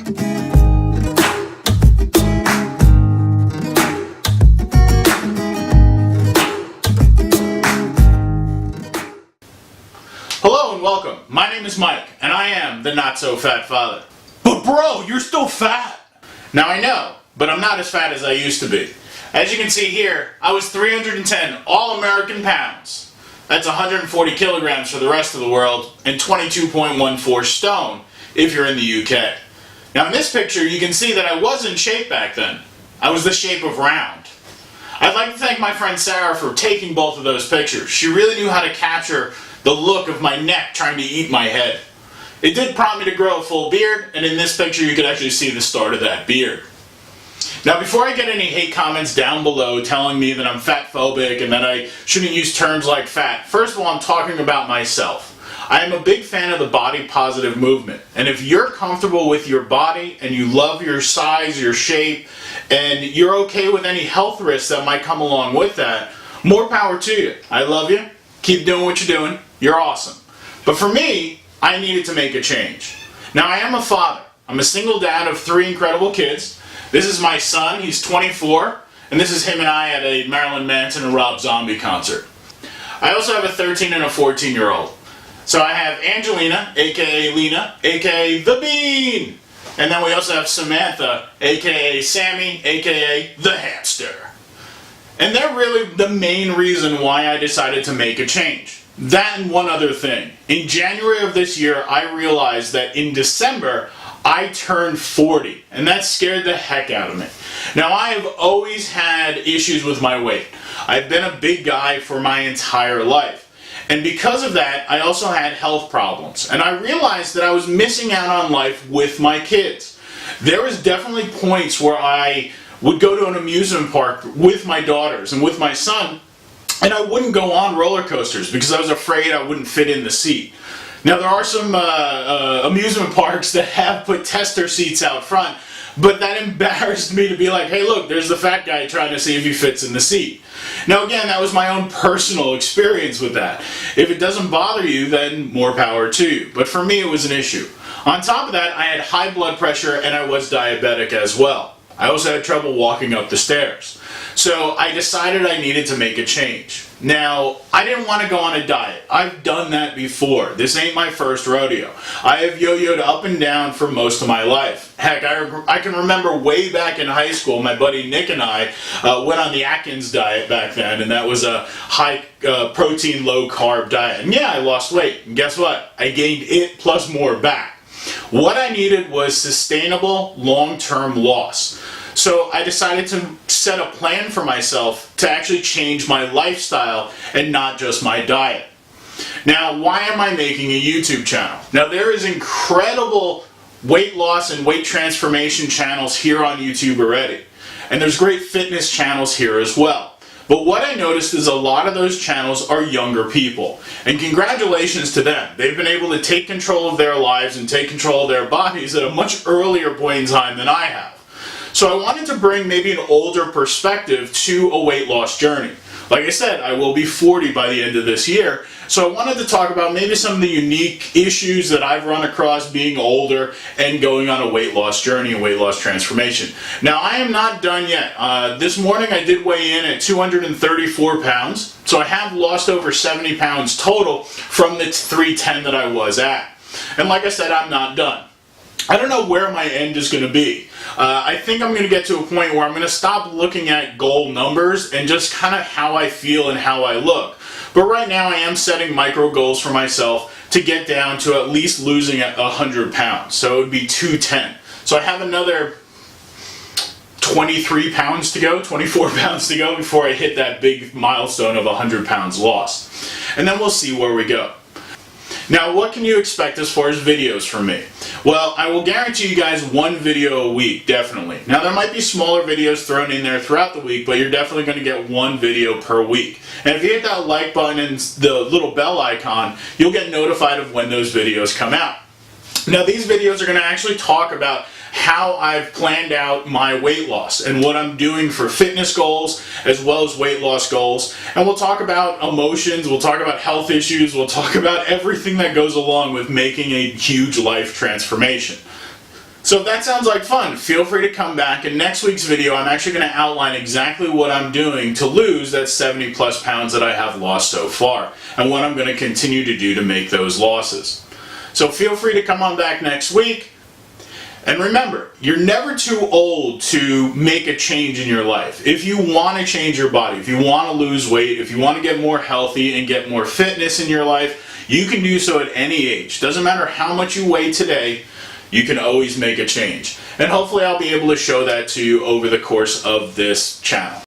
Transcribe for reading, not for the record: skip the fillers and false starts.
Hello and welcome. My name is Mike, and I am the not-so-fat father. But bro, you're still fat! Now I know, but I'm not as fat as I used to be. As you can see here, I was 310 all-American pounds. That's 140 kilograms for the rest of the world, and 22.14 stone if you're in the UK. Now in this picture, you can see that I was in shape back then. I was the shape of round. I'd like to thank my friend Sarah for taking both of those pictures. She really knew how to capture the look of my neck trying to eat my head. It did prompt me to grow a full beard, and in this picture you can actually see the start of that beard. Now before I get any hate comments down below telling me that I'm fat phobic and that I shouldn't use terms like fat, first of all I'm talking about myself. I am a big fan of the body positive movement, and if you're comfortable with your body and you love your size, your shape, and you're okay with any health risks that might come along with that, more power to you. I love you. Keep doing what you're doing. You're awesome. But for me, I needed to make a change. Now I am a father. I'm a single dad of 3 incredible kids. This is my son, he's 24, and this is him and I at a Marilyn Manson and Rob Zombie concert. I also have a 13 and a 14-year-old. So I have Angelina, aka Lena, aka The Bean. And then we also have Samantha, aka Sammy, aka The Hamster. And they're really the main reason why I decided to make a change. That and one other thing. In January of this year, I realized that in December, I turned 40, and that scared the heck out of me. Now, I have always had issues with my weight. I've been a big guy for my entire life. And because of that, I also had health problems. And I realized that I was missing out on life with my kids. There was definitely points where I would go to an amusement park with my daughters and with my son, and I wouldn't go on roller coasters because I was afraid I wouldn't fit in the seat. Now there are some amusement parks that have put tester seats out front, but that embarrassed me to be like, hey look, there's the fat guy trying to see if he fits in the seat. Now again, that was my own personal experience with that. If it doesn't bother you, then more power to you. But for me, it was an issue. On top of that, I had high blood pressure and I was diabetic as well. I also had trouble walking up the stairs. So I decided I needed to make a change. Now, I didn't want to go on a diet. I've done that before. This ain't my first rodeo. I have yo-yoed up and down for most of my life. Heck, I can remember way back in high school, my buddy Nick and I went on the Atkins diet back then, and that was a high protein, low carb diet. And yeah, I lost weight. And guess what? I gained it plus more back. What I needed was sustainable, long-term loss. So I decided to set a plan for myself to actually change my lifestyle and not just my diet. Now, why am I making a YouTube channel? Now, there is incredible weight loss and weight transformation channels here on YouTube already. And there's great fitness channels here as well. But what I noticed is a lot of those channels are younger people. And congratulations to them. They've been able to take control of their lives and take control of their bodies at a much earlier point in time than I have. So I wanted to bring maybe an older perspective to a weight loss journey. Like I said, I will be 40 by the end of this year, so I wanted to talk about maybe some of the unique issues that I've run across being older and going on a weight loss journey and weight loss transformation. Now, I am not done yet. This morning I did weigh in at 234 pounds, so I have lost over 70 pounds total from the 310 that I was at. And like I said, I'm not done. I don't know where my end is going to be. I think I'm going to get to a point where I'm going to stop looking at goal numbers and just kind of how I feel and how I look. But right now I am setting micro goals for myself to get down to at least losing 100 pounds. So it would be 210. So I have another 23 pounds to go, 24 pounds to go before I hit that big milestone of 100 pounds lost. And then we'll see where we go. Now, what can you expect as far as videos from me? Well, I will guarantee you guys one video a week, definitely. Now, there might be smaller videos thrown in there throughout the week, but you're definitely going to get one video per week. And if you hit that like button and the little bell icon, you'll get notified of when those videos come out. Now, these videos are going to actually talk about how I've planned out my weight loss and what I'm doing for fitness goals as well as weight loss goals. And we'll talk about emotions, we'll talk about health issues, we'll talk about everything that goes along with making a huge life transformation. So if that sounds like fun, feel free to come back. In next week's video, I'm actually going to outline exactly what I'm doing to lose that 70 plus pounds that I have lost so far, and what I'm going to continue to do to make those losses. So feel free to come on back next week. And remember, you're never too old to make a change in your life. If you want to change your body, if you want to lose weight, if you want to get more healthy and get more fitness in your life, you can do so at any age. Doesn't matter how much you weigh today, you can always make a change. And hopefully I'll be able to show that to you over the course of this channel.